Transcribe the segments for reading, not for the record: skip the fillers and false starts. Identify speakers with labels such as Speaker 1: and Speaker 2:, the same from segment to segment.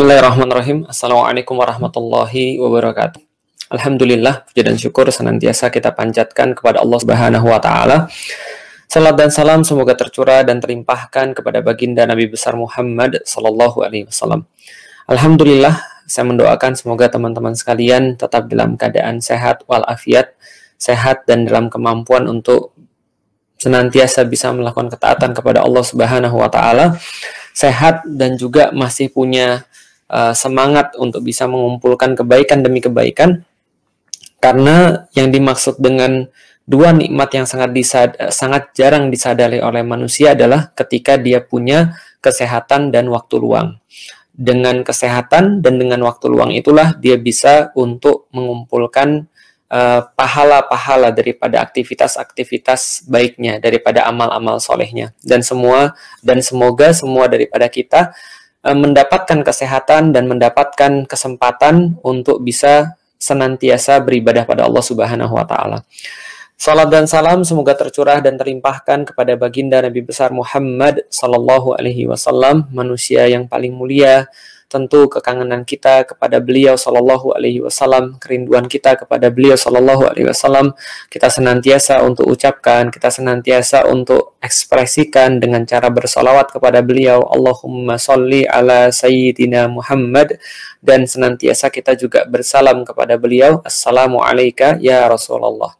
Speaker 1: Bismillahirrahmanirrahim. Assalamualaikum warahmatullahi wabarakatuh. Alhamdulillah, puji dan syukur senantiasa kita panjatkan kepada Allah Subhanahu wa taala. Salat dan salam semoga tercurah dan terlimpahkan kepada baginda Nabi besar Muhammad sallallahu alaihi wasallam. Alhamdulillah, saya mendoakan semoga teman-teman sekalian tetap dalam keadaan sehat walafiat, sehat dan dalam kemampuan untuk senantiasa bisa melakukan ketaatan kepada Allah Subhanahu wa taala, sehat dan juga masih punya semangat untuk bisa mengumpulkan kebaikan demi kebaikan, karena yang dimaksud dengan dua nikmat yang sangat jarang disadari oleh manusia adalah ketika dia punya kesehatan dan waktu luang. Dengan kesehatan dan dengan waktu luang itulah dia bisa untuk mengumpulkan pahala-pahala daripada aktivitas-aktivitas baiknya, daripada amal-amal solehnya, dan semoga semua daripada kita mendapatkan kesehatan dan mendapatkan kesempatan untuk bisa senantiasa beribadah pada Allah Subhanahu wa taala. Salat dan salam semoga tercurah dan terlimpahkan kepada baginda Nabi besar Muhammad sallallahu alaihi wasallam, manusia yang paling mulia. Tentu kekangenan kita kepada beliau sallallahu alaihi wasallam, kerinduan kita kepada beliau sallallahu alaihi wasallam, kita senantiasa untuk ucapkan, kita senantiasa untuk ekspresikan dengan cara bersolawat kepada beliau, Allahumma sholli ala sayyidina Muhammad, dan senantiasa kita juga bersalam kepada beliau, assalamu alayka ya Rasulullah.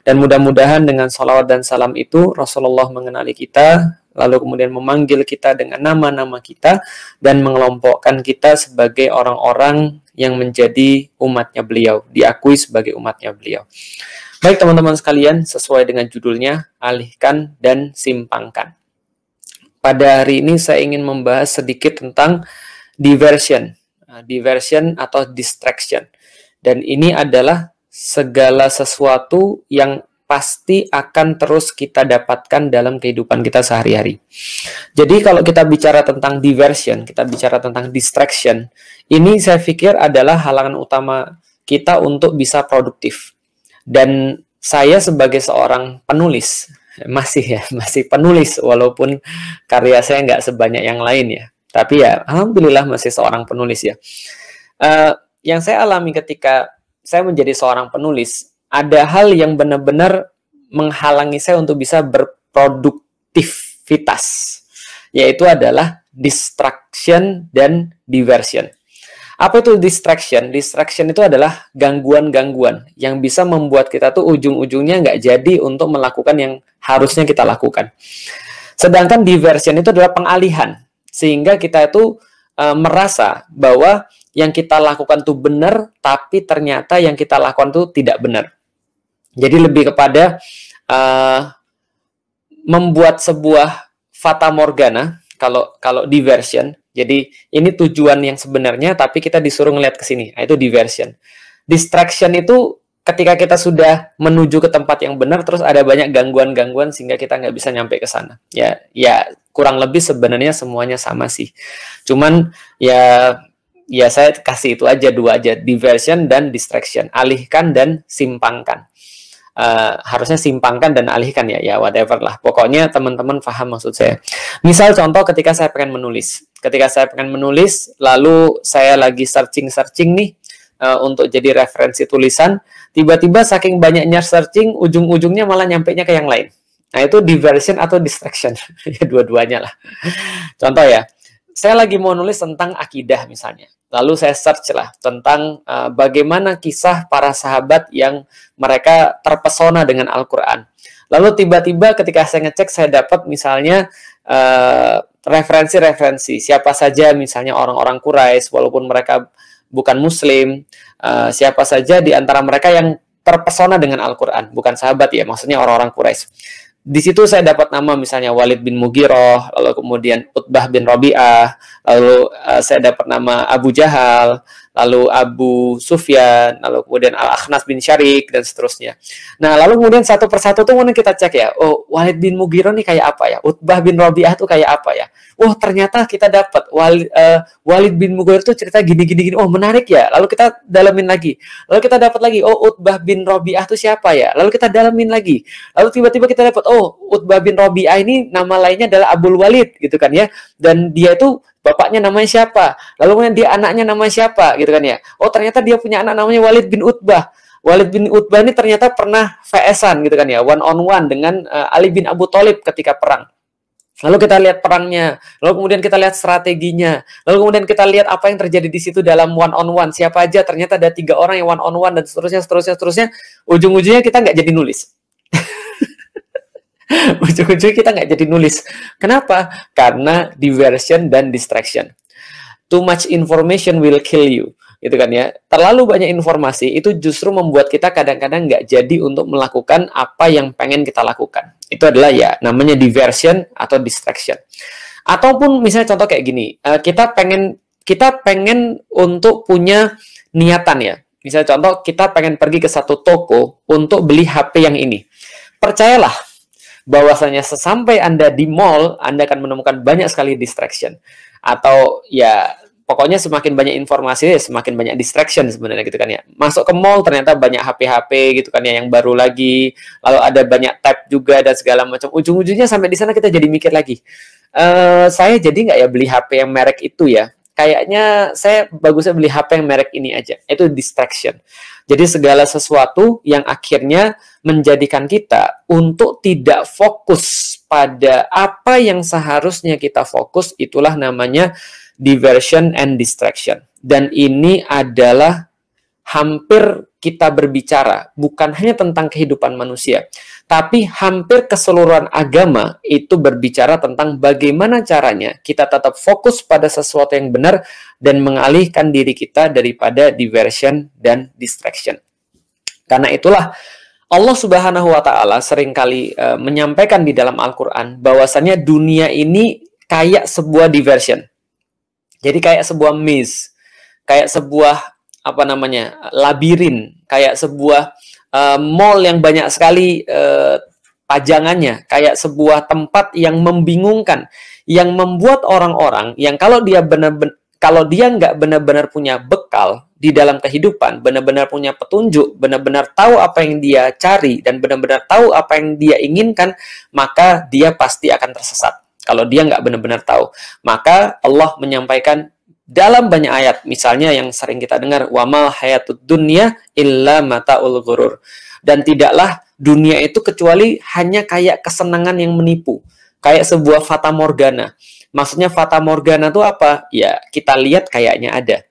Speaker 1: Dan mudah-mudahan dengan salawat dan salam itu Rasulullah mengenali kita, lalu kemudian memanggil kita dengan nama-nama kita dan mengelompokkan kita sebagai orang-orang yang menjadi umatnya beliau, diakui sebagai umatnya beliau. Baik teman-teman sekalian, sesuai dengan judulnya, alihkan dan simpangkan. Pada hari ini saya ingin membahas sedikit tentang diversion atau distraction. Dan ini adalah segala sesuatu yang pasti akan terus kita dapatkan dalam kehidupan kita sehari-hari. Jadi kalau kita bicara tentang diversion, kita bicara tentang distraction, ini saya pikir adalah halangan utama kita untuk bisa produktif. Dan saya sebagai seorang penulis, masih penulis, walaupun karya saya nggak sebanyak yang lain ya. Tapi ya, alhamdulillah masih seorang penulis ya. Yang saya alami ketika saya menjadi seorang penulis, ada hal yang benar-benar menghalangi saya untuk bisa berproduktivitas, yaitu adalah distraction dan diversion. Apa itu distraction? Distraction itu adalah gangguan-gangguan yang bisa membuat kita tuh ujung-ujungnya nggak jadi untuk melakukan yang harusnya kita lakukan. Sedangkan diversion itu adalah pengalihan, sehingga kita itu merasa bahwa yang kita lakukan tuh benar, tapi ternyata yang kita lakukan tuh tidak benar. Jadi lebih kepada membuat sebuah fata morgana kalau diversion. Jadi ini tujuan yang sebenarnya, tapi kita disuruh ngeliat ke sini. Nah, itu diversion. Distraction itu ketika kita sudah menuju ke tempat yang benar, terus ada banyak gangguan-gangguan sehingga kita nggak bisa nyampe ke sana. Ya kurang lebih sebenarnya semuanya sama sih. Cuman ya saya kasih itu aja, dua aja, diversion dan distraction, alihkan dan simpangkan. Harusnya simpangkan dan alihkan ya whatever lah. Pokoknya teman-teman paham maksud saya. Misal contoh ketika saya pengen menulis. Lalu saya lagi searching nih untuk jadi referensi tulisan. Tiba-tiba saking banyaknya searching, ujung-ujungnya malah nyampenya ke yang lain. Nah itu diversion atau distraction. Ya dua-duanya lah. Contoh ya. Saya lagi mau nulis tentang akidah misalnya. Lalu saya search lah tentang bagaimana kisah para sahabat yang mereka terpesona dengan Al-Quran. Lalu tiba-tiba ketika saya ngecek, saya dapat misalnya referensi-referensi. Siapa saja misalnya orang-orang Quraisy, walaupun mereka bukan Muslim, siapa saja di antara mereka yang terpesona dengan Al-Quran. Bukan sahabat ya, maksudnya orang-orang Quraisy. Di situ saya dapat nama misalnya Walid bin Mughirah, lalu kemudian Utbah bin Rabi'ah, lalu saya dapat nama Abu Jahal, lalu Abu Sufyan, lalu kemudian Al-Akhnas bin Syarik, dan seterusnya. Nah, lalu kemudian satu persatu tuh kemudian kita cek ya, oh Walid bin Mughirah nih kayak apa ya? Utbah bin Rabi'ah tuh kayak apa ya? Oh ternyata kita dapat Walid bin Mughirah tuh cerita gini. Oh menarik ya. Lalu kita dalamin lagi. Lalu kita dapat lagi, oh Utbah bin Rabi'ah tuh siapa ya? Lalu kita dalamin lagi. Lalu tiba-tiba kita dapat, oh Utbah bin Rabi'ah ini nama lainnya adalah Abul Walid gitu kan ya. Dan dia itu bapaknya namanya siapa, lalu kemudian dia anaknya namanya siapa, gitu kan ya. Oh, ternyata dia punya anak namanya Walid bin Utbah. Walid bin Utbah ini ternyata pernah VS-an gitu kan ya, one on one dengan Ali bin Abu Thalib ketika perang. Lalu kita lihat perangnya, lalu kemudian kita lihat strateginya, lalu kemudian kita lihat apa yang terjadi di situ dalam one on one, siapa aja, ternyata ada 3 orang yang one on one, dan seterusnya. Ujung-ujungnya kita nggak jadi nulis. Ujung-ujungnya kita nggak jadi nulis. Kenapa? Karena diversion dan distraction. Too much information will kill you, gitu kan ya. Terlalu banyak informasi itu justru membuat kita kadang-kadang nggak jadi untuk melakukan apa yang pengen kita lakukan. Itu adalah ya namanya diversion atau distraction. Ataupun misalnya contoh kayak gini, kita pengen untuk punya niatan ya. Misalnya contoh kita pengen pergi ke satu toko untuk beli HP yang ini. Percayalah bahwasanya sesampai Anda di mall, Anda akan menemukan banyak sekali distraction. Atau ya pokoknya semakin banyak informasi, semakin banyak distraction sebenarnya gitu kan ya. Masuk ke mall ternyata banyak HP-HP gitu kan ya yang baru lagi, lalu ada banyak tab juga dan segala macam. Ujung-ujungnya sampai di sana kita jadi mikir lagi, saya jadi nggak ya beli HP yang merek itu ya? Kayaknya saya bagusnya beli HP yang merek ini aja. Itu distraction. Jadi segala sesuatu yang akhirnya menjadikan kita untuk tidak fokus pada apa yang seharusnya kita fokus, itulah namanya diversion and distraction. Dan ini adalah hampir kita berbicara bukan hanya tentang kehidupan manusia, tapi hampir keseluruhan agama itu berbicara tentang bagaimana caranya kita tetap fokus pada sesuatu yang benar dan mengalihkan diri kita daripada diversion dan distraction. Karena itulah Allah Subhanahu wa Ta'ala seringkali menyampaikan di dalam Al-Quran bahwasannya dunia ini kayak sebuah diversion. Jadi kayak sebuah maze, kayak sebuah labirin, kayak sebuah mall yang banyak sekali pajangannya, kayak sebuah tempat yang membingungkan, yang membuat orang-orang yang kalau dia nggak benar-benar punya bekal di dalam kehidupan, benar-benar punya petunjuk, benar-benar tahu apa yang dia cari dan benar-benar tahu apa yang dia inginkan, maka dia pasti akan tersesat. Kalau dia nggak benar-benar tahu, maka Allah menyampaikan dalam banyak ayat, misalnya yang sering kita dengar, wamal hayatud dunya illa mataul ghurur. Dan tidaklah dunia itu kecuali hanya kayak kesenangan yang menipu, kayak sebuah fata morgana. Maksudnya fata morgana itu apa? Ya, kita lihat kayaknya ada.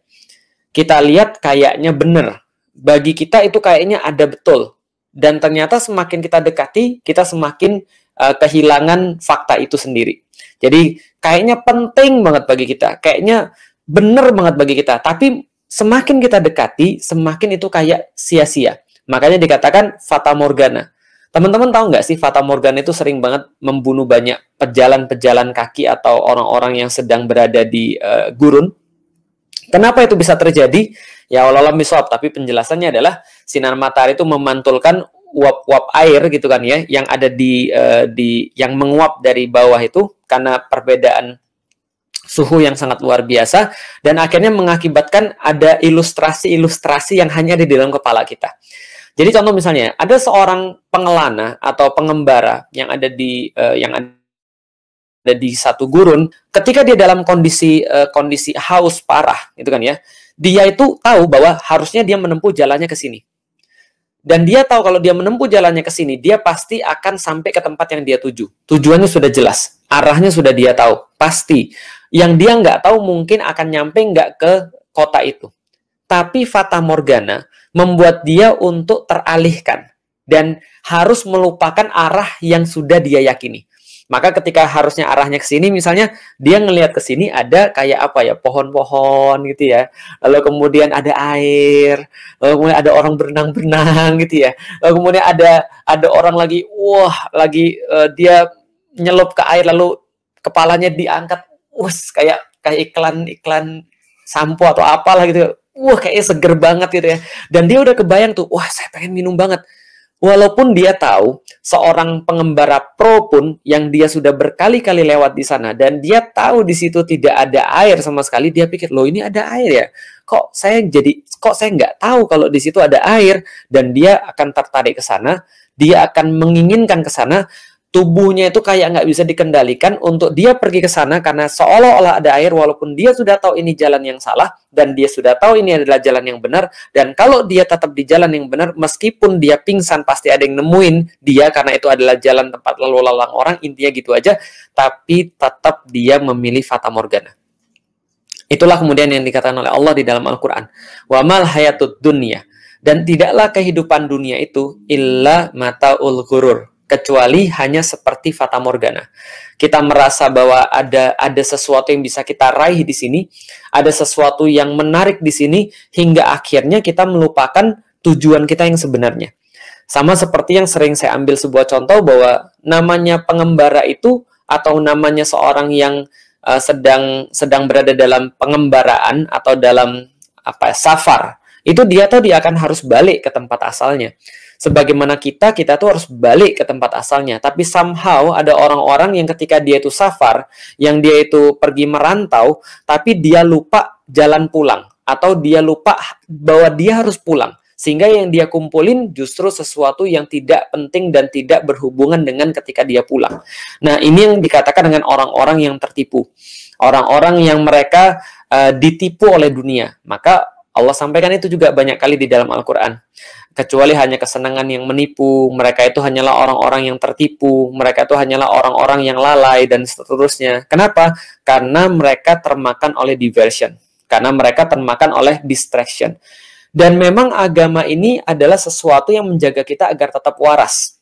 Speaker 1: Kita lihat kayaknya benar. Bagi kita itu kayaknya ada betul. Dan ternyata semakin kita dekati, kita semakin kehilangan fakta itu sendiri. Jadi kayaknya penting banget bagi kita. Kayaknya benar banget bagi kita, tapi semakin kita dekati, semakin itu kayak sia-sia. Makanya dikatakan fata morgana. Teman-teman tahu nggak sih, fata morgana itu sering banget membunuh banyak pejalan-pejalan kaki atau orang-orang yang sedang berada di gurun. Kenapa itu bisa terjadi? Ya Allah miswab, tapi penjelasannya adalah sinar matahari itu memantulkan uap-uap air gitu kan ya, yang ada di yang menguap dari bawah itu karena perbedaan suhu yang sangat luar biasa, dan akhirnya mengakibatkan ada ilustrasi-ilustrasi yang hanya ada di dalam kepala kita. Jadi contoh misalnya, ada seorang pengelana atau pengembara yang ada di satu gurun, ketika dia dalam kondisi haus parah, gitu kan ya, dia itu tahu bahwa harusnya dia menempuh jalannya ke sini. Dan dia tahu kalau dia menempuh jalannya ke sini, dia pasti akan sampai ke tempat yang dia tuju. Tujuannya sudah jelas, arahnya sudah dia tahu, pasti. Yang dia nggak tahu mungkin akan nyampe nggak ke kota itu. Tapi fata morgana membuat dia untuk teralihkan dan harus melupakan arah yang sudah dia yakini. Maka ketika harusnya arahnya ke sini, misalnya dia ngelihat ke sini ada kayak apa ya, pohon-pohon gitu ya. Lalu kemudian ada air, lalu kemudian ada orang berenang-berenang gitu ya. Lalu kemudian ada orang lagi dia nyelup ke air lalu kepalanya diangkat, kayak iklan sampo atau apalah gitu. Kayaknya seger banget gitu ya. Dan dia udah kebayang tuh, saya pengen minum banget. Walaupun dia tahu seorang pengembara pro pun yang dia sudah berkali-kali lewat di sana dan dia tahu di situ tidak ada air sama sekali, dia pikir, loh ini ada air ya? Kok saya nggak tahu kalau di situ ada air? Dan dia akan tertarik ke sana, dia akan menginginkan ke sana. tubuhnya itu kayak nggak bisa dikendalikan untuk dia pergi ke sana karena seolah-olah ada air walaupun dia sudah tahu ini jalan yang salah dan dia sudah tahu ini adalah jalan yang benar. Dan kalau dia tetap di jalan yang benar, meskipun dia pingsan pasti ada yang nemuin dia karena itu adalah jalan tempat lalu lalang orang, intinya gitu aja, tapi tetap dia memilih fata morgana. Itulah kemudian yang dikatakan oleh Allah di dalam Al-Quran. Wa mal hayatud dunya. Dan tidaklah kehidupan dunia itu illa mataul ghurur, kecuali hanya seperti fata morgana. Kita merasa bahwa ada sesuatu yang bisa kita raih di sini, ada sesuatu yang menarik di sini, hingga akhirnya kita melupakan tujuan kita yang sebenarnya. Sama seperti yang sering saya ambil sebuah contoh bahwa namanya pengembara itu atau namanya seorang yang sedang berada dalam pengembaraan atau dalam safar, itu dia tuh dia akan harus balik ke tempat asalnya. Sebagaimana kita tuh harus balik ke tempat asalnya. Tapi somehow ada orang-orang yang ketika dia itu safar, yang dia itu pergi merantau, tapi dia lupa jalan pulang. Atau dia lupa bahwa dia harus pulang. Sehingga yang dia kumpulin justru sesuatu yang tidak penting dan tidak berhubungan dengan ketika dia pulang. Nah, ini yang dikatakan dengan orang-orang yang tertipu. Orang-orang yang mereka ditipu oleh dunia. Maka Allah sampaikan itu juga banyak kali di dalam Al-Quran. Kecuali hanya kesenangan yang menipu, mereka itu hanyalah orang-orang yang tertipu, mereka itu hanyalah orang-orang yang lalai, dan seterusnya. Kenapa? Karena mereka termakan oleh diversion. Karena mereka termakan oleh distraction. Dan memang agama ini adalah sesuatu yang menjaga kita agar tetap waras.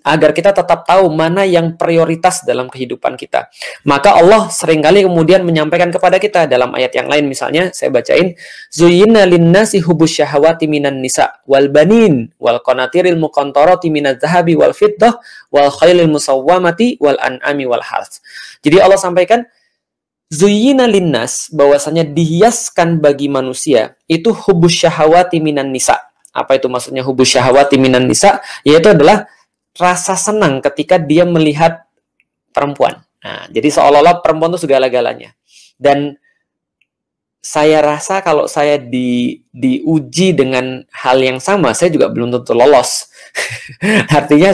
Speaker 1: Agar kita tetap tahu mana yang prioritas dalam kehidupan kita. Maka Allah seringkali kemudian menyampaikan kepada kita dalam ayat yang lain. Misalnya saya bacain. Zuyyina linnasi hubbus syahawati minan nisa wal banin wal qanatiril muqantarati minadz zahabi wal fiddah wal khailil musawwamati wal an'ami wal harth. Jadi Allah sampaikan Zuyyina linnas, bahwasanya dihiaskan bagi manusia itu hubbus syahawati minan nisa. Apa itu maksudnya hubbus syahawati minan nisa? Yaitu adalah rasa senang ketika dia melihat perempuan. Nah, jadi seolah-olah perempuan itu segala-galanya. Dan saya rasa kalau saya diuji dengan hal yang sama, saya juga belum tentu lolos. Artinya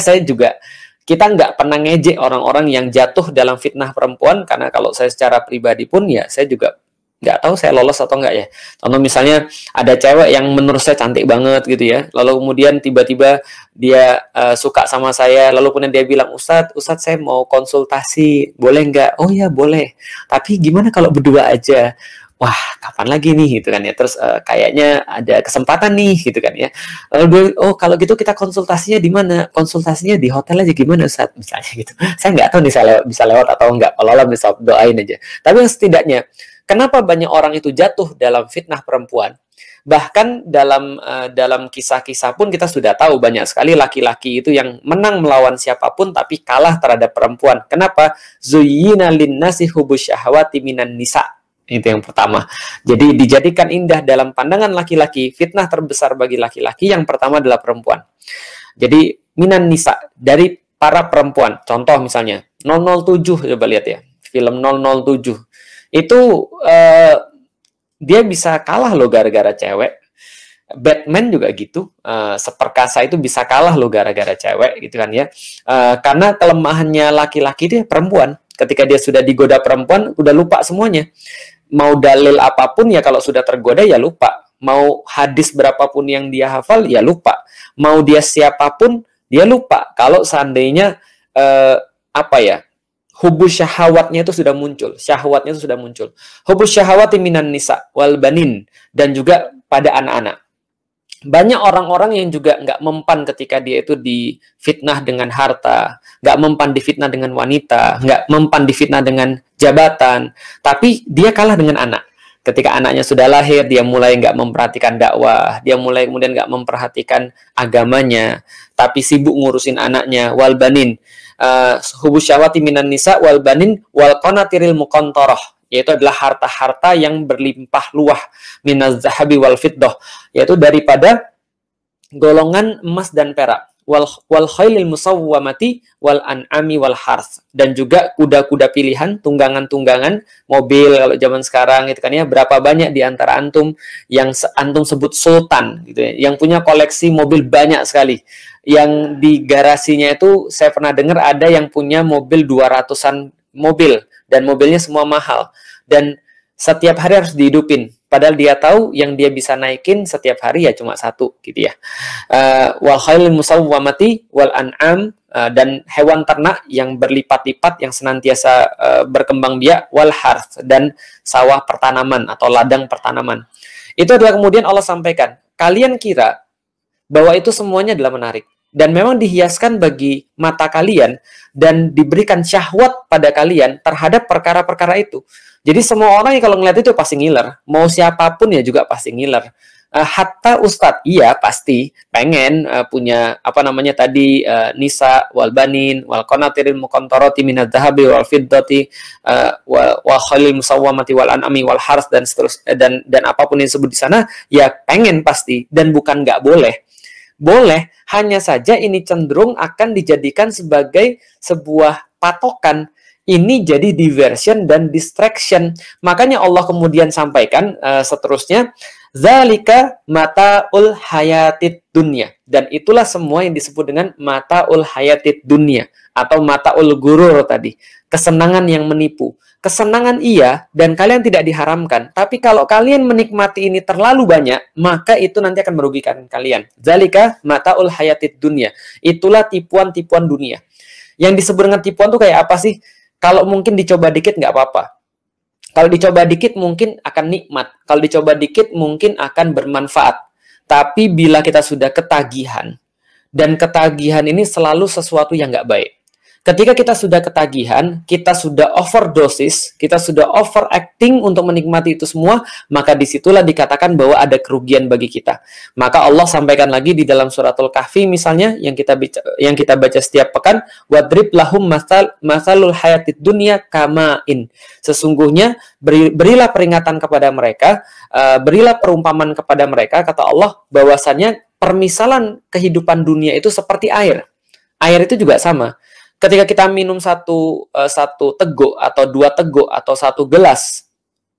Speaker 1: kita nggak pernah ngejek orang-orang yang jatuh dalam fitnah perempuan, karena kalau saya secara pribadi pun ya saya juga nggak tahu saya lolos atau nggak ya. Contoh misalnya ada cewek yang menurut saya cantik banget gitu ya, lalu kemudian tiba-tiba dia suka sama saya, lalu kemudian dia bilang, Ustadz saya mau konsultasi, boleh nggak? Oh ya boleh, tapi gimana kalau berdua aja? Wah, kapan lagi nih gitu kan ya. Terus kayaknya ada kesempatan nih gitu kan ya. Lalu kalau gitu kita konsultasinya di mana? Konsultasinya di hotel aja, gimana Ustaz? Misalnya gitu. Saya nggak tahu nih bisa lewat atau enggak. Kalau Allah bisa doain aja. Tapi yang setidaknya, kenapa banyak orang itu jatuh dalam fitnah perempuan? Bahkan dalam kisah-kisah pun kita sudah tahu banyak sekali laki-laki itu yang menang melawan siapapun tapi kalah terhadap perempuan. Kenapa? Zuyyina linnasi hubbus syahawati minan nisa. Itu yang pertama. Jadi dijadikan indah dalam pandangan laki-laki, fitnah terbesar bagi laki-laki yang pertama adalah perempuan. Jadi minan nisa, dari para perempuan. Contoh misalnya 007, coba lihat ya. Film 007. Itu dia bisa kalah loh gara-gara cewek. Batman juga gitu. Seperkasa itu bisa kalah loh gara-gara cewek gitu kan ya. Karena kelemahannya laki-laki dia perempuan. Ketika dia sudah digoda perempuan, udah lupa semuanya. Mau dalil apapun ya kalau sudah tergoda ya lupa. Mau hadis berapapun yang dia hafal ya lupa. Mau dia siapapun dia lupa. Kalau seandainya hubbus syahawatnya itu sudah muncul. Syahwatnya itu sudah muncul. Hubbus syahawati minan nisa wal banin, dan juga pada anak-anak. Banyak orang-orang yang juga nggak mempan ketika dia itu difitnah dengan harta, nggak mempan difitnah dengan wanita, nggak mempan difitnah dengan jabatan, tapi dia kalah dengan anak. Ketika anaknya sudah lahir, dia mulai nggak memperhatikan dakwah, dia mulai kemudian nggak memperhatikan agamanya, tapi sibuk ngurusin anaknya. Wal banin, hubbus syahwati minan nisa wal banin wal qanatiril muqantarah, yaitu adalah harta-harta yang berlimpah luah, minaz zahabi wal fiddah, yaitu daripada golongan emas dan perak, wal khailil musawwamati wal an'ami wal harth, dan juga kuda-kuda pilihan, tunggangan-tunggangan, mobil kalau zaman sekarang itu kan ya. Berapa banyak di antara antum yang antum sebut sultan gitu ya, yang punya koleksi mobil banyak sekali, yang di garasinya itu saya pernah dengar ada yang punya mobil 200-an mobil dan mobilnya semua mahal dan setiap hari harus dihidupin. Padahal dia tahu yang dia bisa naikin setiap hari ya cuma satu gitu ya. Wal khailil musawwamati wal an'am, dan hewan ternak yang berlipat-lipat yang senantiasa berkembang biak, wal harth, dan sawah pertanaman atau ladang pertanaman. Itu adalah kemudian Allah sampaikan, kalian kira bahwa itu semuanya adalah menarik dan memang dihiaskan bagi mata kalian dan diberikan syahwat pada kalian terhadap perkara-perkara itu. Jadi semua orang yang kalau ngeliat itu pasti ngiler. Mau siapapun ya juga pasti ngiler. Hatta ustadz, iya pasti pengen punya apa namanya tadi nisa wal banin wal qanatiril muqantarati minadz dzahabi wal fiddati wal khailil musawwamati wal an'ami wal hars dan seterusnya dan apapun yang disebut di sana ya pengen pasti dan bukan nggak boleh. Boleh, hanya saja ini cenderung akan dijadikan sebagai sebuah patokan. Ini jadi diversion dan distraction. Makanya Allah kemudian sampaikan seterusnya, zalika mataul hayatid dunya. Dan itulah semua yang disebut dengan mataul hayatid dunya atau mataul gurur tadi, kesenangan yang menipu. Kesenangan iya dan kalian tidak diharamkan, tapi kalau kalian menikmati ini terlalu banyak, maka itu nanti akan merugikan kalian. Zalika mataul hayatid dunya. Itulah tipuan-tipuan dunia. Yang disebut dengan tipuan tuh kayak apa sih? Kalau mungkin dicoba dikit nggak apa-apa. Kalau dicoba dikit mungkin akan nikmat. Kalau dicoba dikit mungkin akan bermanfaat. Tapi bila kita sudah ketagihan, dan ketagihan ini selalu sesuatu yang nggak baik. Ketika kita sudah ketagihan, kita sudah overdosis, kita sudah overacting untuk menikmati itu semua, maka disitulah dikatakan bahwa ada kerugian bagi kita. Maka Allah sampaikan lagi di dalam suratul Kahfi misalnya, yang kita baca setiap pekan, wadrib lahum masalul hayatid dunya kama'in. Sesungguhnya berilah peringatan kepada mereka, berilah perumpamaan kepada mereka, kata Allah, bahwasannya permisalan kehidupan dunia itu seperti air. Air itu juga sama. Ketika kita minum satu teguk atau 2 teguk atau 1 gelas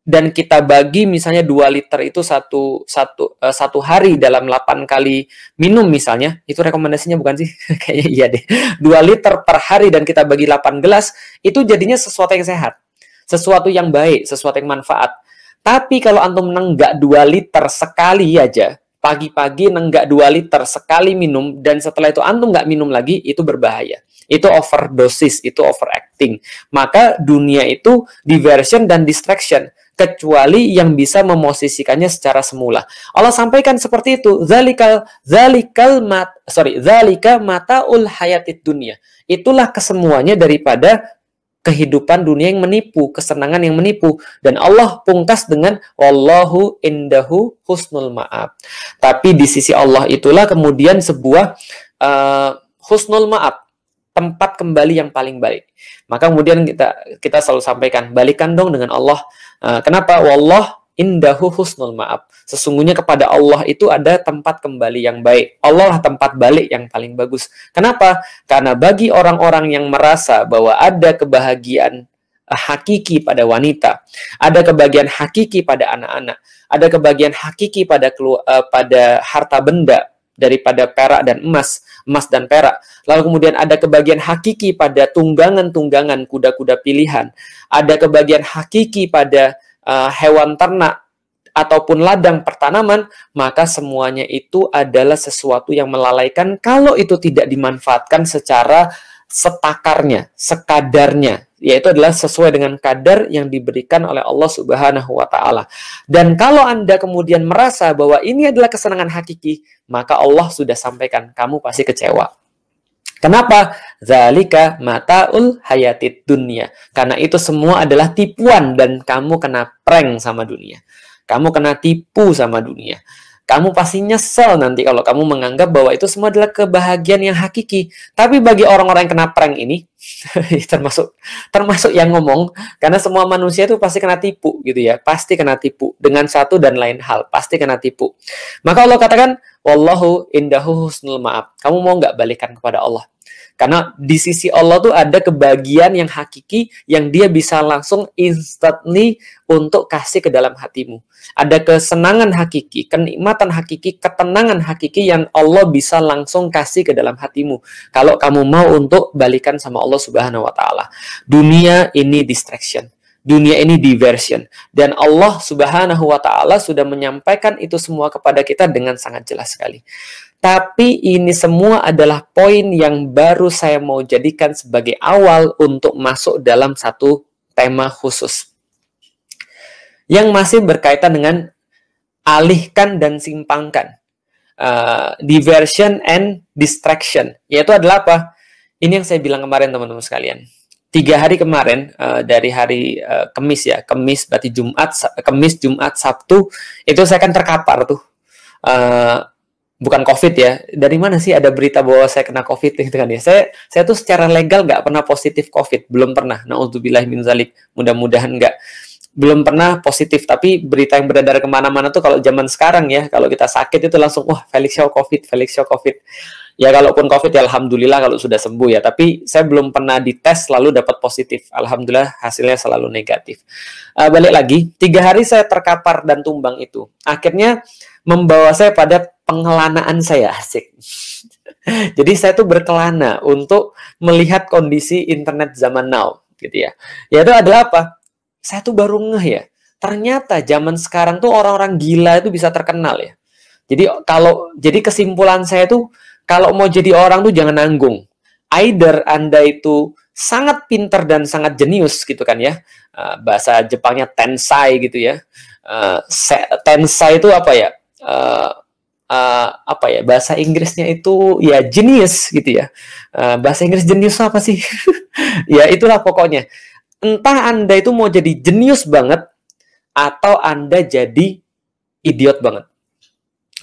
Speaker 1: dan kita bagi misalnya 2 liter itu satu hari dalam 8 kali minum misalnya, itu rekomendasinya bukan sih? Kayaknya iya deh. 2 liter per hari dan kita bagi 8 gelas, itu jadinya sesuatu yang sehat. Sesuatu yang baik, sesuatu yang manfaat. Tapi kalau antum nenggak 2 liter sekali aja, pagi-pagi nenggak 2 liter sekali minum dan setelah itu antum nggak minum lagi, itu berbahaya. Itu overdosis, itu overacting. Maka dunia itu diversion dan distraction, kecuali yang bisa memosisikannya secara semula. Allah sampaikan seperti itu, zalika mataul hayatid dunya. Itulah kesemuanya daripada kehidupan dunia yang menipu, kesenangan yang menipu. Dan Allah pungkas dengan wallahu indahu husnul ma'ab. Tapi di sisi Allah itulah kemudian sebuah husnul ma'ab, tempat kembali yang paling baik. Maka kemudian kita selalu sampaikan, balikan dong dengan Allah. Kenapa? Wallah indahu husnul ma'ab. Sesungguhnya kepada Allah itu ada tempat kembali yang baik. Allah lah tempat balik yang paling bagus. Kenapa? Karena bagi orang-orang yang merasa bahwa ada kebahagiaan hakiki pada wanita, ada kebahagiaan hakiki pada anak-anak, ada kebahagiaan hakiki pada harta benda daripada perak dan emas dan perak. Lalu kemudian ada kebahagiaan hakiki pada tunggangan-tunggangan kuda-kuda pilihan. Ada kebahagiaan hakiki pada hewan ternak ataupun ladang pertanaman, maka semuanya itu adalah sesuatu yang melalaikan kalau itu tidak dimanfaatkan secara setakarnya, sekadarnya, yaitu adalah sesuai dengan kadar yang diberikan oleh Allah Subhanahu wa Ta'ala. Dan kalau Anda kemudian merasa bahwa ini adalah kesenangan hakiki, maka Allah sudah sampaikan, kamu pasti kecewa. Kenapa? Zalika mataul hayatid dunya. Karena itu semua adalah tipuan dan kamu kena prank sama dunia. Kamu kena tipu sama dunia. Kamu pasti nyesel nanti kalau kamu menganggap bahwa itu semua adalah kebahagiaan yang hakiki. Tapi bagi orang-orang yang kena prank ini, termasuk yang ngomong, karena semua manusia itu pasti kena tipu gitu ya. Pasti kena tipu dengan satu dan lain hal, pasti kena tipu. Maka Allah katakan, wallahu indahu husnul ma'ab. Kamu mau nggak balikan kepada Allah? Karena di sisi Allah tuh ada kebahagiaan yang hakiki yang dia bisa langsung instantly untuk kasih ke dalam hatimu. Ada kesenangan hakiki, kenikmatan hakiki, ketenangan hakiki yang Allah bisa langsung kasih ke dalam hatimu. Kalau kamu mau untuk balikan sama Allah Subhanahu wa Ta'ala. Dunia ini distraction. Dunia ini diversion. Dan Allah Subhanahu wa Ta'ala sudah menyampaikan itu semua kepada kita dengan sangat jelas sekali. Tapi ini semua adalah poin yang baru saya mau jadikan sebagai awal untuk masuk dalam satu tema khusus. Yang masih berkaitan dengan alihkan dan simpangkan. Diversion and distraction. Yaitu adalah apa? Ini yang saya bilang kemarin teman-teman sekalian. 3 hari kemarin, dari hari Kamis ya. Kamis berarti Kamis, Jumat, Sabtu. Itu saya kan terkapar tuh. Bukan COVID ya. Dari mana sih ada berita bahwa saya kena COVID gitu kan ya? Saya tuh secara legal nggak pernah positif COVID, belum pernah. Na'udzubillah min zalik. Mudah-mudahan nggak. Belum pernah positif. Tapi berita yang beredar kemana-mana tuh kalau zaman sekarang ya, kalau kita sakit itu langsung wah Felix Xiao COVID. Ya kalaupun COVID ya alhamdulillah kalau sudah sembuh ya. Tapi saya belum pernah dites lalu dapat positif. Alhamdulillah hasilnya selalu negatif. Balik lagi, 3 hari saya terkapar dan tumbang itu. Akhirnya membawa saya pada penghelanaan saya, asik. Jadi saya tuh berkelana untuk melihat kondisi internet zaman now, gitu ya. Yaitu adalah apa? Saya tuh baru ngeh ya. Ternyata zaman sekarang tuh orang-orang gila itu bisa terkenal ya. Jadi kesimpulan saya tuh kalau mau jadi orang tuh jangan nanggung. Either Anda itu sangat pintar dan sangat jenius gitu kan ya. Bahasa Jepangnya tensai gitu ya. Tensai itu apa ya? Bahasa Inggrisnya itu ya genius gitu ya. Bahasa Inggris jenius apa sih? Ya itulah pokoknya. Entah Anda itu mau jadi jenius banget atau Anda jadi idiot banget.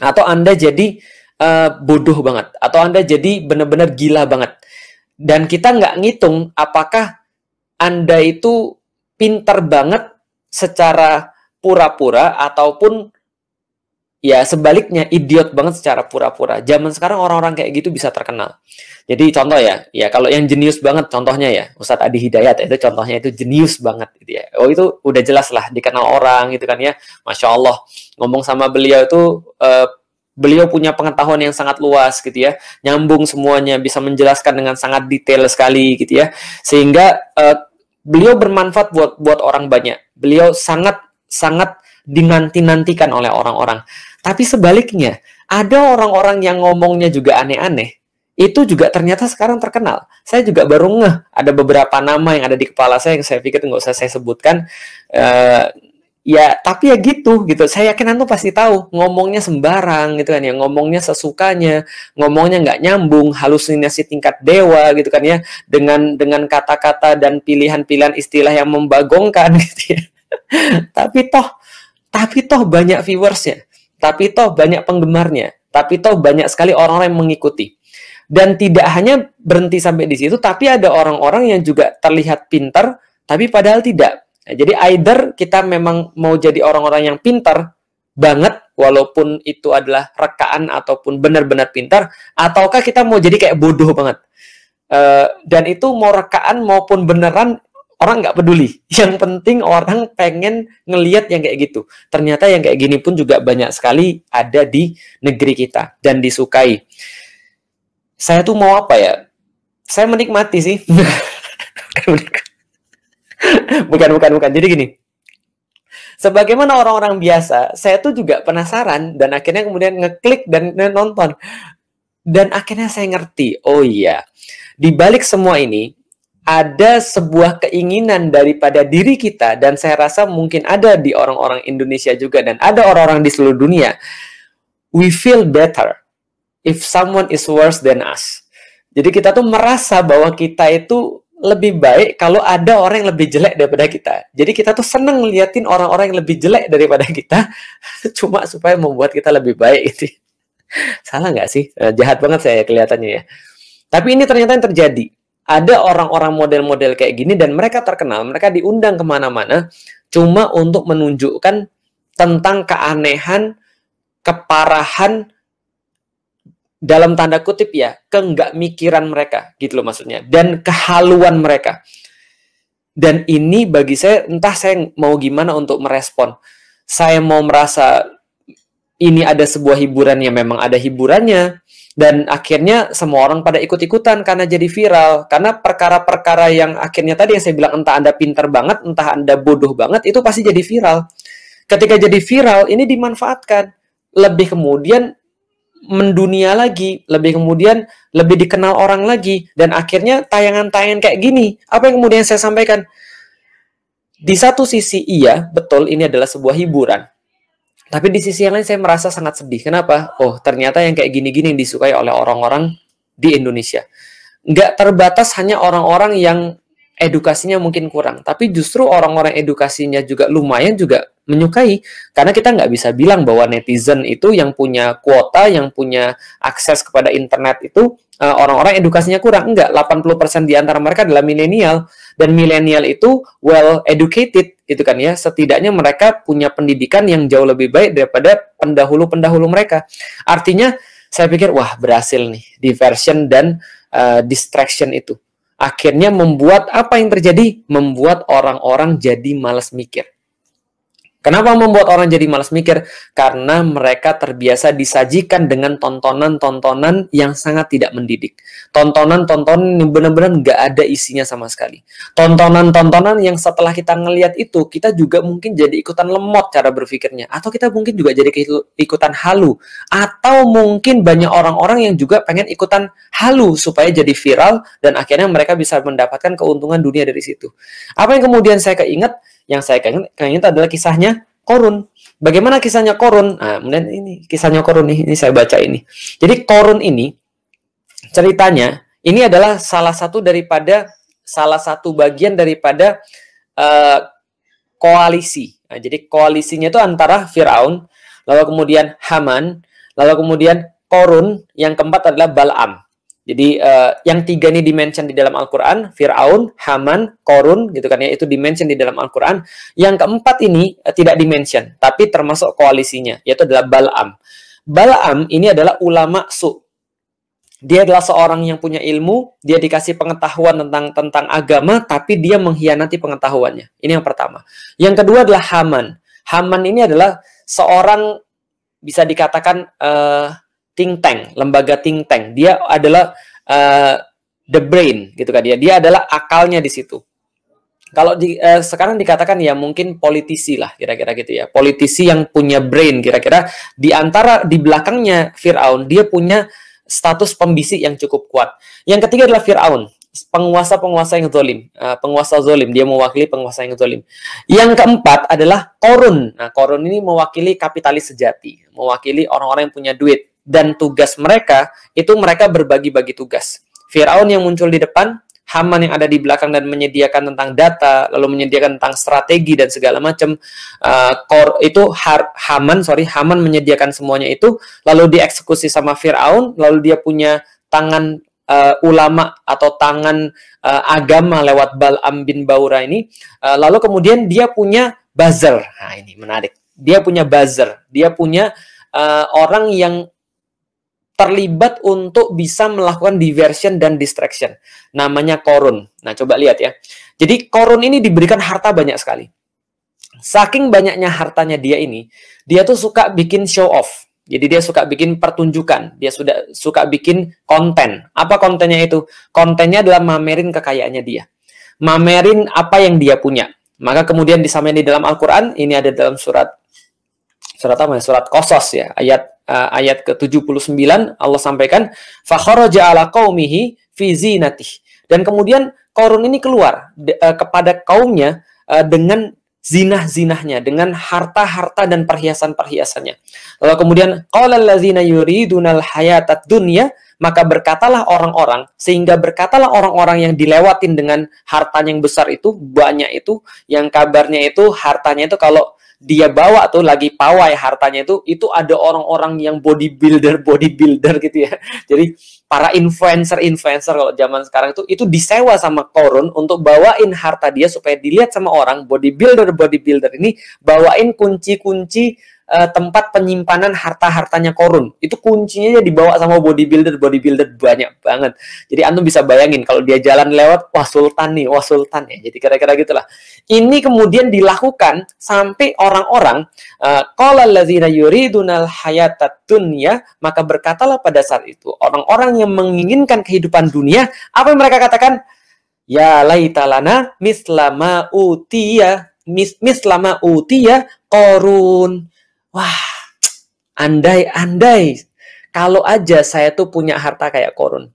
Speaker 1: Atau Anda jadi bodoh banget. Atau Anda jadi benar-benar gila banget. Dan kita nggak ngitung apakah Anda itu pintar banget secara pura-pura ataupun ya sebaliknya idiot banget secara pura-pura. Zaman sekarang orang-orang kayak gitu bisa terkenal. Jadi contoh ya kalau yang jenius banget contohnya ya Ustadz Adi Hidayat itu contohnya itu jenius banget gitu ya. Oh itu udah jelas lah dikenal orang gitu kan ya. Masya Allah ngomong sama beliau itu beliau punya pengetahuan yang sangat luas gitu ya. Nyambung semuanya, bisa menjelaskan dengan sangat detail sekali gitu ya. Sehingga beliau bermanfaat buat orang banyak. Beliau sangat dinanti-nantikan oleh orang-orang. Tapi sebaliknya, ada orang-orang yang ngomongnya juga aneh-aneh. Itu juga ternyata sekarang terkenal. Saya juga baru ngeh, ada beberapa nama yang ada di kepala saya yang saya pikir nggak usah saya sebutkan. Ya, tapi ya gitu. Saya yakin Anda pasti tahu, ngomongnya sembarang gitu kan ya, ngomongnya sesukanya, ngomongnya nggak nyambung, halusinasi tingkat dewa gitu kan ya, dengan kata-kata dan pilihan-pilihan istilah yang membagongkan gitu ya. Tapi toh banyak viewersnya, tapi toh banyak penggemarnya, tapi toh banyak sekali orang-orang yang mengikuti. Dan tidak hanya berhenti sampai di situ, tapi ada orang-orang yang juga terlihat pintar, tapi padahal tidak. Nah, jadi either kita memang mau jadi orang-orang yang pintar banget, walaupun itu adalah rekaan ataupun benar-benar pintar, ataukah kita mau jadi kayak bodoh banget. Dan itu mau rekaan maupun beneran, orang nggak peduli. Yang penting orang pengen ngelihat yang kayak gitu. Ternyata yang kayak gini pun juga banyak sekali ada di negeri kita dan disukai. Saya tuh mau apa ya? Saya menikmati sih. Bukan. Jadi gini. Sebagaimana orang-orang biasa, saya tuh juga penasaran dan akhirnya kemudian ngeklik dan nonton. Dan akhirnya saya ngerti, oh iya, di balik semua ini ada sebuah keinginan daripada diri kita, dan saya rasa mungkin ada di orang-orang Indonesia juga dan ada orang-orang di seluruh dunia. We feel better if someone is worse than us. Jadi kita tuh merasa bahwa kita itu lebih baik kalau ada orang yang lebih jelek daripada kita. Jadi kita tuh seneng ngeliatin orang-orang yang lebih jelek daripada kita, cuma supaya membuat kita lebih baik gitu. Salah nggak sih? Jahat banget saya kelihatannya ya. Tapi ini ternyata yang terjadi. Ada orang-orang model-model kayak gini dan mereka terkenal, mereka diundang kemana-mana cuma untuk menunjukkan tentang keanehan, keparahan, dalam tanda kutip ya, keenggak mikiran mereka gitu loh maksudnya, dan kehaluan mereka. Dan ini bagi saya, entah saya mau gimana untuk merespon. Saya mau merasa ini ada sebuah hiburan yang memang ada hiburannya, dan akhirnya semua orang pada ikut-ikutan karena jadi viral. Karena perkara-perkara yang akhirnya tadi yang saya bilang, entah Anda pintar banget, entah Anda bodoh banget, itu pasti jadi viral. Ketika jadi viral, ini dimanfaatkan. Lebih kemudian mendunia lagi, lebih kemudian lebih dikenal orang lagi, dan akhirnya tayangan-tayangan kayak gini. Apa yang kemudian saya sampaikan? Di satu sisi iya, betul ini adalah sebuah hiburan. Tapi di sisi yang lain saya merasa sangat sedih. Kenapa? Oh, ternyata yang kayak gini-gini yang disukai oleh orang-orang di Indonesia. Nggak terbatas hanya orang-orang yang edukasinya mungkin kurang, tapi justru orang-orang edukasinya juga lumayan juga menyukai. Karena kita nggak bisa bilang bahwa netizen itu yang punya kuota, yang punya akses kepada internet itu orang-orang edukasinya kurang. Enggak, 80% di antara mereka adalah milenial. Dan milenial itu well educated, gitu kan ya. Setidaknya mereka punya pendidikan yang jauh lebih baik daripada pendahulu-pendahulu mereka. Artinya, saya pikir, wah berhasil nih, diversion dan distraction itu. Akhirnya membuat apa yang terjadi? Membuat orang-orang jadi malas mikir. Kenapa membuat orang jadi malas mikir? Karena mereka terbiasa disajikan dengan tontonan-tontonan yang sangat tidak mendidik. Tontonan-tontonan yang benar-benar nggak ada isinya sama sekali. Tontonan-tontonan yang setelah kita ngelihat itu, kita juga mungkin jadi ikutan lemot cara berpikirnya. Atau kita mungkin juga jadi ikutan halu. Atau mungkin banyak orang-orang yang juga pengen ikutan halu supaya jadi viral dan akhirnya mereka bisa mendapatkan keuntungan dunia dari situ. Apa yang kemudian saya keinget? Yang saya keinget adalah kisahnya Qorun. Bagaimana kisahnya Qorun? Nah, kemudian ini kisahnya Qorun nih, ini saya baca ini. Jadi Qorun ini ceritanya ini adalah salah satu bagian daripada koalisi. Nah, jadi koalisinya itu antara Firaun, lalu kemudian Haman, lalu kemudian Qorun, yang keempat adalah Bal'am. Jadi yang tiga ini dimention di dalam Al-Quran, Fir'aun, Haman, Qorun, gitu kan ya, itu dimention di dalam Al-Quran. Yang keempat ini tidak dimention, tapi termasuk koalisinya, yaitu adalah Bal'am. Bal'am ini adalah ulama su. Dia adalah seorang yang punya ilmu, dia dikasih pengetahuan tentang agama, tapi dia mengkhianati pengetahuannya. Ini yang pertama. Yang kedua adalah Haman. Haman ini adalah seorang, bisa dikatakan think tank, lembaga think tank. Dia adalah the brain, gitu kan dia. Dia adalah akalnya di situ. Kalau sekarang dikatakan ya mungkin politisi lah, kira-kira gitu ya. Politisi yang punya brain, kira-kira di belakangnya Fir'aun, dia punya status pembisik yang cukup kuat. Yang ketiga adalah Fir'aun, penguasa-penguasa yang zalim, penguasa zalim, dia mewakili penguasa yang zalim. Yang keempat adalah Qorun. Nah, Qorun ini mewakili kapitalis sejati, mewakili orang-orang yang punya duit. Dan tugas mereka, itu mereka berbagi-bagi tugas. Firaun yang muncul di depan, Haman yang ada di belakang dan menyediakan tentang data, lalu menyediakan tentang strategi dan segala macam. Haman menyediakan semuanya itu, lalu dieksekusi sama Firaun, lalu dia punya tangan ulama atau tangan agama lewat Bal'am bin Baura ini. Lalu kemudian dia punya buzzer. Nah ini menarik. Dia punya buzzer. Dia punya orang yang terlibat untuk bisa melakukan diversion dan distraction. Namanya Qorun. Nah, coba lihat ya. Jadi, Qorun ini diberikan harta banyak sekali. Saking banyaknya hartanya dia ini, dia tuh suka bikin show off. Jadi, dia suka bikin pertunjukan. Dia suka bikin konten. Apa kontennya itu? Kontennya adalah mamerin kekayaannya dia. Mamerin apa yang dia punya. Maka kemudian disampaikan di dalam Al-Quran, ini ada dalam surat apa ya? Surat Qasas ya, ayat ke-79 Allah sampaikan fa kharaja ala qaumihi fi zinatihi. Dan kemudian Qorun ini keluar kepada kaumnya dengan zinah-zinahnya, dengan harta-harta dan perhiasan-perhiasannya. Lalu kemudian qala allazina yuridunal hayatad dunya, maka berkatalah orang-orang, sehingga berkatalah orang-orang yang dilewatin dengan hartanya yang besar itu, banyak itu, yang kabarnya itu hartanya itu kalau dia bawa tuh lagi pawai hartanya itu ada orang-orang yang bodybuilder gitu ya. Jadi para influencer kalau zaman sekarang itu disewa sama Qorun untuk bawain harta dia supaya dilihat sama orang. Bodybuilder ini bawain kunci-kunci tempat penyimpanan harta-hartanya Korun. Itu kuncinya dibawa sama bodybuilder banyak banget. Jadi antum bisa bayangin kalau dia jalan lewat, wah sultan nih, wah sultan ya. Jadi kira-kira gitulah. Ini kemudian dilakukan sampai orang-orang qala allazina yuridunal hayatat dunya, maka berkatalah pada saat itu orang-orang yang menginginkan kehidupan dunia, apa yang mereka katakan? Ya laitalana mislama utiya Korun. Wah, andai kalau aja saya tuh punya harta kayak Korun.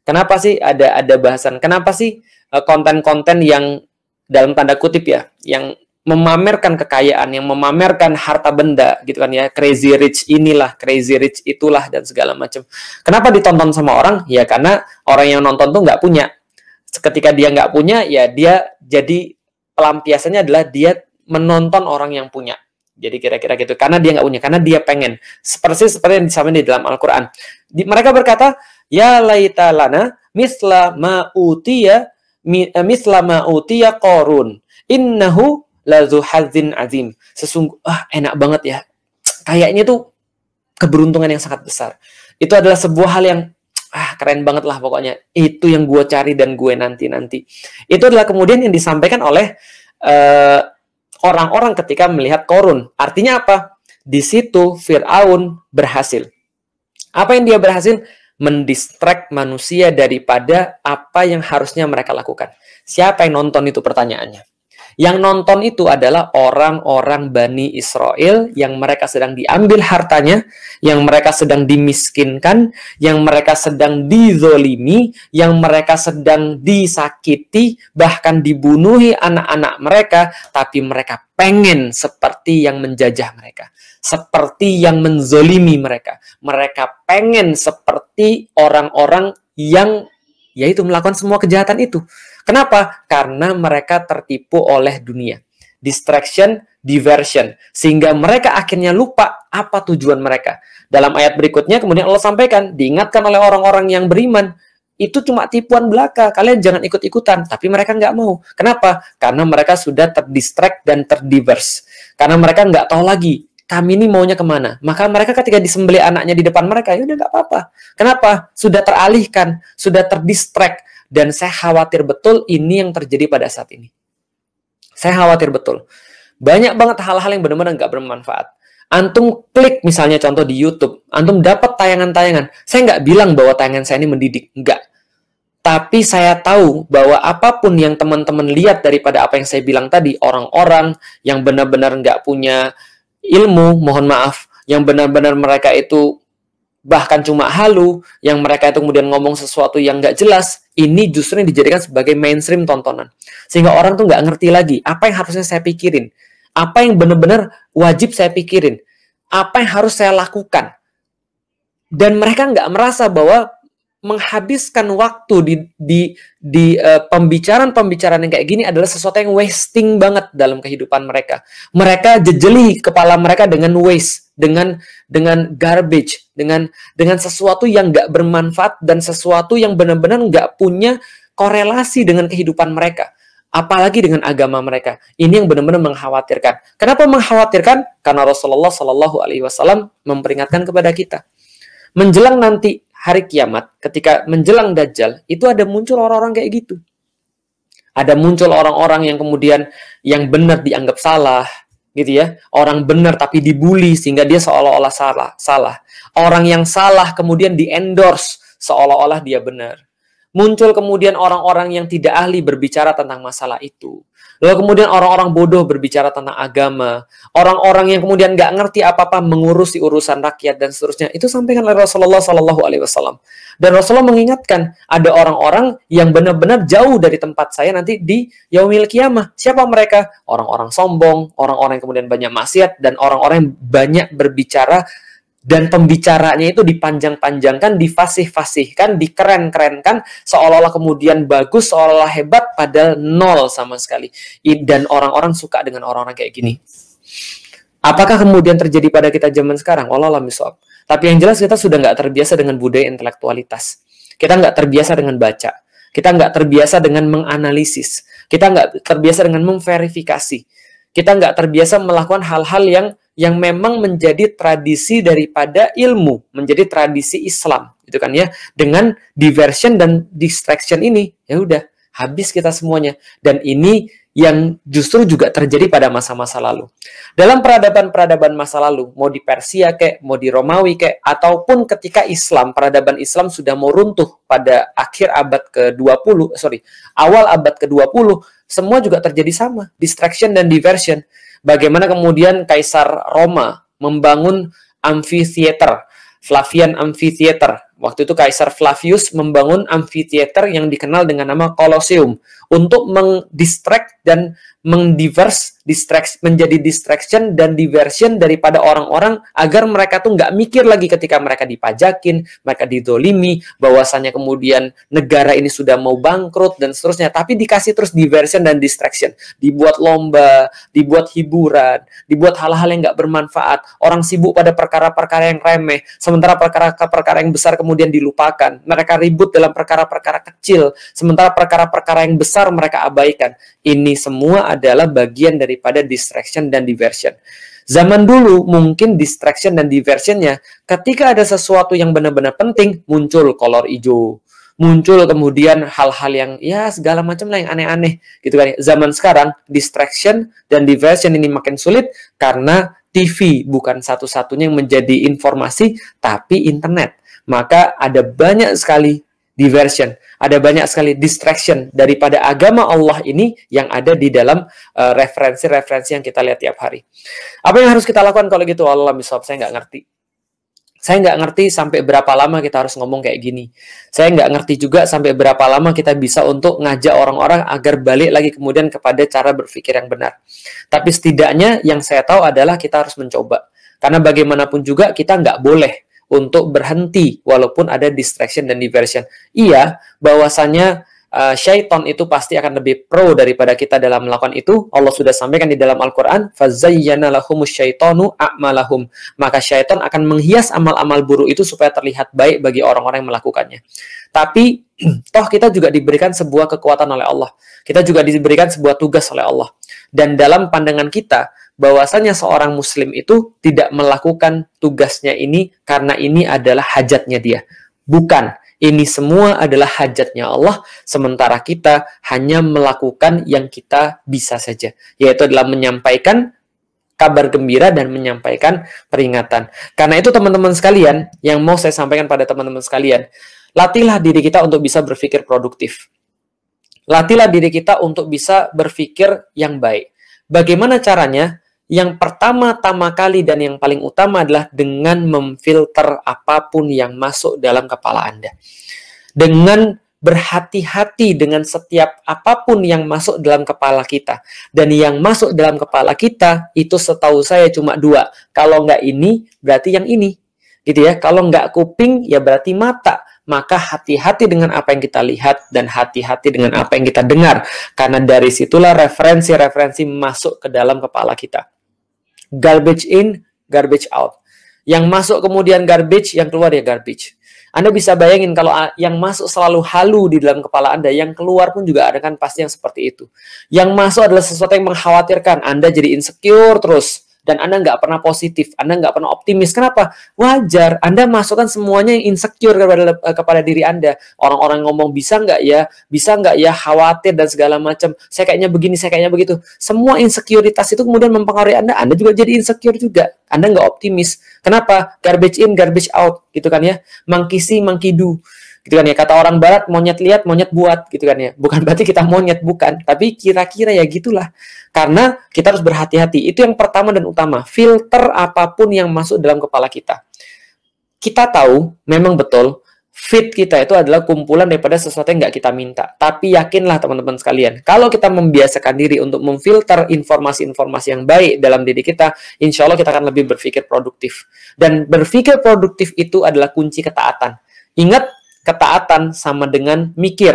Speaker 1: Kenapa sih ada bahasan? Kenapa sih konten-konten yang dalam tanda kutip ya, yang memamerkan kekayaan, yang memamerkan harta benda gitu kan ya, crazy rich inilah, crazy rich itulah dan segala macam. Kenapa ditonton sama orang? Ya karena orang yang nonton tuh nggak punya. Ketika dia nggak punya, ya dia jadi pelampiasannya adalah dia menonton orang yang punya. Jadi kira-kira gitu. Karena dia nggak punya, karena dia pengen. Seperti yang disampaikan di dalam Al-Quran. Mereka berkata, ya laita lana misla ma utiya Korun. Innahu lazu hazin azim. Sesungguh, enak banget ya. Kayaknya tuh keberuntungan yang sangat besar. Itu adalah sebuah hal yang keren banget lah pokoknya. Itu yang gue cari dan gue nanti-nanti. Itu adalah kemudian yang disampaikan oleh orang-orang ketika melihat Korun. Artinya apa? Di situ Fir'aun berhasil. Apa yang dia berhasil? Mendistract manusia daripada apa yang harusnya mereka lakukan. Siapa yang nonton itu pertanyaannya? Yang nonton itu adalah orang-orang Bani Israel yang mereka sedang diambil hartanya, yang mereka sedang dimiskinkan, yang mereka sedang dizolimi, yang mereka sedang disakiti, bahkan dibunuhi anak-anak mereka, tapi mereka pengen seperti yang menjajah mereka, seperti yang menzolimi mereka. Mereka pengen seperti orang-orang yang yaitu melakukan semua kejahatan itu. Kenapa? Karena mereka tertipu oleh dunia. Distraction, diversion. Sehingga mereka akhirnya lupa apa tujuan mereka. Dalam ayat berikutnya kemudian Allah sampaikan, diingatkan oleh orang-orang yang beriman, itu cuma tipuan belaka, kalian jangan ikut-ikutan. Tapi mereka nggak mau. Kenapa? Karena mereka sudah terdistract dan terdivers. Karena mereka nggak tahu lagi, kami ini maunya kemana. Maka mereka ketika disembelih anaknya di depan mereka, ya udah nggak apa-apa. Kenapa? Sudah teralihkan, sudah terdistract. Dan saya khawatir betul ini yang terjadi pada saat ini. Saya khawatir betul. Banyak banget hal-hal yang benar-benar nggak bermanfaat. Antum klik misalnya contoh di YouTube, antum dapat tayangan-tayangan. Saya nggak bilang bahwa tayangan saya ini mendidik, nggak. Tapi saya tahu bahwa apapun yang teman-teman lihat daripada apa yang saya bilang tadi, orang-orang yang benar-benar nggak punya ilmu, mohon maaf, yang benar-benar mereka itu bahkan cuma halu, yang mereka itu kemudian ngomong sesuatu yang nggak jelas, ini justru dijadikan sebagai mainstream tontonan. Sehingga orang tuh nggak ngerti lagi, apa yang harusnya saya pikirin, apa yang benar-benar wajib saya pikirin, apa yang harus saya lakukan. Dan mereka nggak merasa bahwa menghabiskan waktu di pembicaraan-pembicaraan yang kayak gini adalah sesuatu yang wasting banget dalam kehidupan mereka. Mereka jejeli kepala mereka dengan waste, dengan garbage, dengan sesuatu yang nggak bermanfaat dan sesuatu yang benar-benar nggak punya korelasi dengan kehidupan mereka. Apalagi dengan agama mereka. Ini yang benar-benar mengkhawatirkan. Kenapa mengkhawatirkan? Karena Rasulullah Shallallahu Alaihi Wasallam memperingatkan kepada kita. Menjelang nanti hari kiamat, ketika menjelang Dajjal, itu ada muncul orang-orang kayak gitu. Ada muncul orang-orang yang kemudian yang benar dianggap salah, gitu ya. Orang benar tapi dibully sehingga dia seolah-olah salah. Orang yang salah kemudian di-endorse seolah-olah dia benar. Muncul kemudian orang-orang yang tidak ahli berbicara tentang masalah itu. Lalu kemudian orang-orang bodoh berbicara tentang agama. Orang-orang yang kemudian nggak ngerti apa-apa mengurusi urusan rakyat dan seterusnya. Itu sampaikan oleh Rasulullah Sallallahu Alaihi Wasallam. Dan Rasulullah mengingatkan, ada orang-orang yang benar-benar jauh dari tempat saya nanti di Yaumil Qiyamah. Siapa mereka? Orang-orang sombong, orang-orang yang kemudian banyak maksiat, dan orang-orang yang banyak berbicara. Dan pembicaranya itu dipanjang-panjangkan, difasih-fasihkan, dikeren-kerenkan, seolah-olah kemudian bagus, seolah-olah hebat, padahal nol sama sekali. Dan orang-orang suka dengan orang-orang kayak gini. Apakah kemudian terjadi pada kita zaman sekarang? Wallahualam bishawab. Tapi yang jelas kita sudah nggak terbiasa dengan budaya intelektualitas. Kita nggak terbiasa dengan baca. Kita nggak terbiasa dengan menganalisis. Kita nggak terbiasa dengan memverifikasi. Kita nggak terbiasa melakukan hal-hal yang memang menjadi tradisi daripada ilmu, menjadi tradisi Islam, gitu kan ya. Dengan diversion dan distraction ini, ya udah habis kita semuanya. Dan ini yang justru juga terjadi pada masa-masa lalu. Dalam peradaban-peradaban masa lalu, mau di Persia kek, mau di Romawi kek, ataupun ketika Islam, peradaban Islam sudah mau runtuh pada akhir abad ke-20, awal abad ke-20, semua juga terjadi sama, distraction dan diversion. Bagaimana kemudian Kaisar Roma membangun amphitheater, Flavian Amphitheater. Waktu itu Kaisar Flavius membangun amphitheater yang dikenal dengan nama Colosseum untuk mendistract dan menjadi distraction dan diversion daripada orang-orang agar mereka tuh nggak mikir lagi ketika mereka dipajakin, mereka didolimi, bahwasannya kemudian negara ini sudah mau bangkrut dan seterusnya. Tapi dikasih terus diversion dan distraction, dibuat lomba, dibuat hiburan, dibuat hal-hal yang nggak bermanfaat. Orang sibuk pada perkara-perkara yang remeh, sementara perkara-perkara yang besar kemudian dilupakan. Mereka ribut dalam perkara-perkara kecil, sementara perkara-perkara yang besar mereka abaikan. Ini semua adalah bagian daripada distraction dan diversion. Zaman dulu mungkin distraction dan diversionnya ketika ada sesuatu yang benar-benar penting, muncul kolor hijau, muncul kemudian hal-hal yang ya segala macam lah yang aneh-aneh gitu kan. Zaman sekarang distraction dan diversion ini makin sulit karena TV bukan satu-satunya yang menjadi informasi, tapi internet. Maka ada banyak sekali diversion, ada banyak sekali distraction daripada agama Allah ini yang ada di dalam referensi-referensi yang kita lihat tiap hari. Apa yang harus kita lakukan kalau gitu? Allah misal saya nggak ngerti. Saya nggak ngerti sampai berapa lama kita harus ngomong kayak gini. Saya nggak ngerti juga sampai berapa lama kita bisa untuk ngajak orang-orang agar balik lagi kemudian kepada cara berpikir yang benar. Tapi setidaknya yang saya tahu adalah kita harus mencoba. Karena bagaimanapun juga kita nggak boleh untuk berhenti walaupun ada distraction dan diversion. Iya, bahwasanya syaitan itu pasti akan lebih pro daripada kita dalam melakukan itu. Allah sudah sampaikan di dalam Al-Quran, فَزَيَّنَ لَهُمُ الشَّيْطَانُ أَعْمَلَهُمْ. Maka syaitan akan menghias amal-amal buruk itu supaya terlihat baik bagi orang-orang yang melakukannya. Tapi, toh kita juga diberikan sebuah kekuatan oleh Allah. Kita juga diberikan sebuah tugas oleh Allah. Dan dalam pandangan kita, bahwasanya seorang muslim itu tidak melakukan tugasnya ini karena ini adalah hajatnya dia. Bukan, ini semua adalah hajatnya Allah, sementara kita hanya melakukan yang kita bisa saja, yaitu adalah menyampaikan kabar gembira dan menyampaikan peringatan. Karena itu teman-teman sekalian, yang mau saya sampaikan pada teman-teman sekalian, latihlah diri kita untuk bisa berpikir produktif. Latihlah diri kita untuk bisa berpikir yang baik. Bagaimana caranya? Yang pertama-tama kali dan yang paling utama adalah dengan memfilter apapun yang masuk dalam kepala Anda. Dengan berhati-hati dengan setiap apapun yang masuk dalam kepala kita. Dan yang masuk dalam kepala kita itu setahu saya cuma dua. Kalau nggak ini, berarti yang ini. Gitu ya. Kalau nggak kuping, ya berarti mata. Maka hati-hati dengan apa yang kita lihat dan hati-hati dengan apa yang kita dengar. Karena dari situlah referensi-referensi masuk ke dalam kepala kita. Garbage in, garbage out. Yang masuk kemudian garbage, yang keluar ya garbage. Anda bisa bayangin kalau yang masuk selalu halu di dalam kepala Anda, yang keluar pun juga ada kan pasti yang seperti itu. Yang masuk adalah sesuatu yang mengkhawatirkan, Anda jadi insecure terus. Dan Anda nggak pernah positif, Anda nggak pernah optimis. Kenapa? Wajar, Anda masukkan semuanya yang insecure kepada diri Anda. Orang-orang ngomong bisa nggak ya, khawatir dan segala macam. Saya kayaknya begini, saya kayaknya begitu. Semua insekuritas itu kemudian mempengaruhi Anda juga jadi insecure juga. Anda nggak optimis. Kenapa? Garbage in, garbage out, gitu kan ya. Monkey see, monkey do. Gitu kan ya, kata orang barat, monyet lihat, monyet buat, gitu kan ya. Bukan berarti kita monyet, bukan, tapi kira-kira ya gitulah. Karena kita harus berhati-hati. Itu yang pertama dan utama, filter apapun yang masuk dalam kepala kita. Kita tahu, memang betul, fit kita itu adalah kumpulan daripada sesuatu yang nggak kita minta. Tapi yakinlah teman-teman sekalian, kalau kita membiasakan diri untuk memfilter informasi-informasi yang baik dalam diri kita, insya Allah kita akan lebih berpikir produktif. Dan berpikir produktif itu adalah kunci ketaatan. Ingat, ketaatan sama dengan mikir.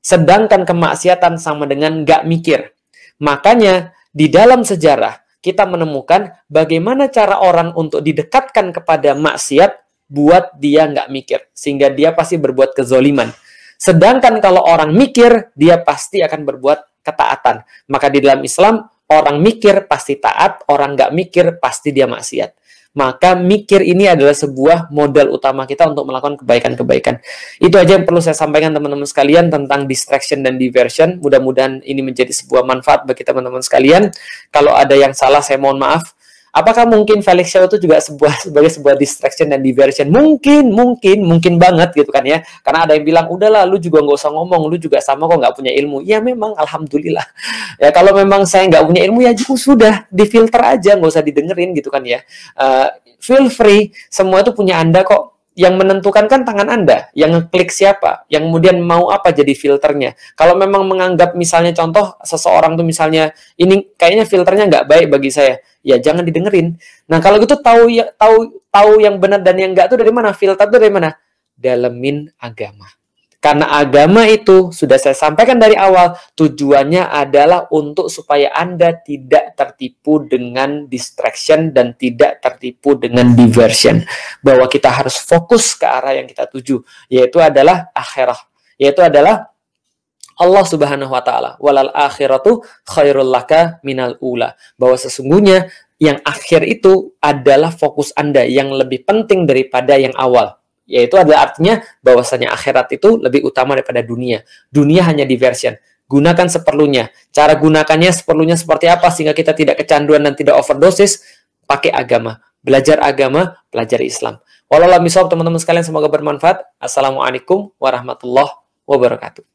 Speaker 1: Sedangkan kemaksiatan sama dengan nggak mikir. Makanya di dalam sejarah kita menemukan bagaimana cara orang untuk didekatkan kepada maksiat buat dia nggak mikir. Sehingga dia pasti berbuat kezoliman. Sedangkan kalau orang mikir, dia pasti akan berbuat ketaatan. Maka di dalam Islam, orang mikir pasti taat, orang nggak mikir pasti dia maksiat. Maka mikir ini adalah sebuah modal utama kita untuk melakukan kebaikan-kebaikan. Itu aja yang perlu saya sampaikan teman-teman sekalian tentang distraction dan diversion. Mudah-mudahan ini menjadi sebuah manfaat bagi teman-teman sekalian. Kalau ada yang salah, saya mohon maaf. Apakah mungkin Felix Show itu juga sebagai sebuah distraction dan diversion? Mungkin banget gitu kan ya. Karena ada yang bilang, udahlah lu juga nggak usah ngomong, lu juga sama kok nggak punya ilmu. Ya memang, alhamdulillah. Ya kalau memang saya nggak punya ilmu ya sudah, difilter aja, nggak usah didengerin gitu kan ya. Feel free, semua itu punya Anda kok. Yang menentukan kan tangan Anda, yang ngeklik siapa, yang kemudian mau apa jadi filternya. Kalau memang menganggap misalnya contoh seseorang tuh misalnya ini kayaknya filternya nggak baik bagi saya, ya jangan didengerin. Nah kalau gitu tahu yang benar dan yang nggak tuh dari mana? Filter tuh dari mana? Dalemin agama. Karena agama itu sudah saya sampaikan dari awal, tujuannya adalah untuk supaya Anda tidak tertipu dengan distraction dan tidak tertipu dengan diversion. Bahwa kita harus fokus ke arah yang kita tuju, yaitu adalah akhirah, yaitu adalah Allah Subhanahu wa taala. Walal akhiratu khairul laka minal ula. Bahwa sesungguhnya yang akhir itu adalah fokus Anda yang lebih penting daripada yang awal. Yaitu adalah artinya bahwasanya akhirat itu lebih utama daripada dunia. Dunia hanya diversion. Gunakan seperlunya. Cara gunakannya seperlunya seperti apa sehingga kita tidak kecanduan dan tidak overdosis? Pakai agama. Belajar agama, belajar Islam. Wallahualam bishawab teman-teman sekalian, semoga bermanfaat. Assalamualaikum warahmatullahi wabarakatuh.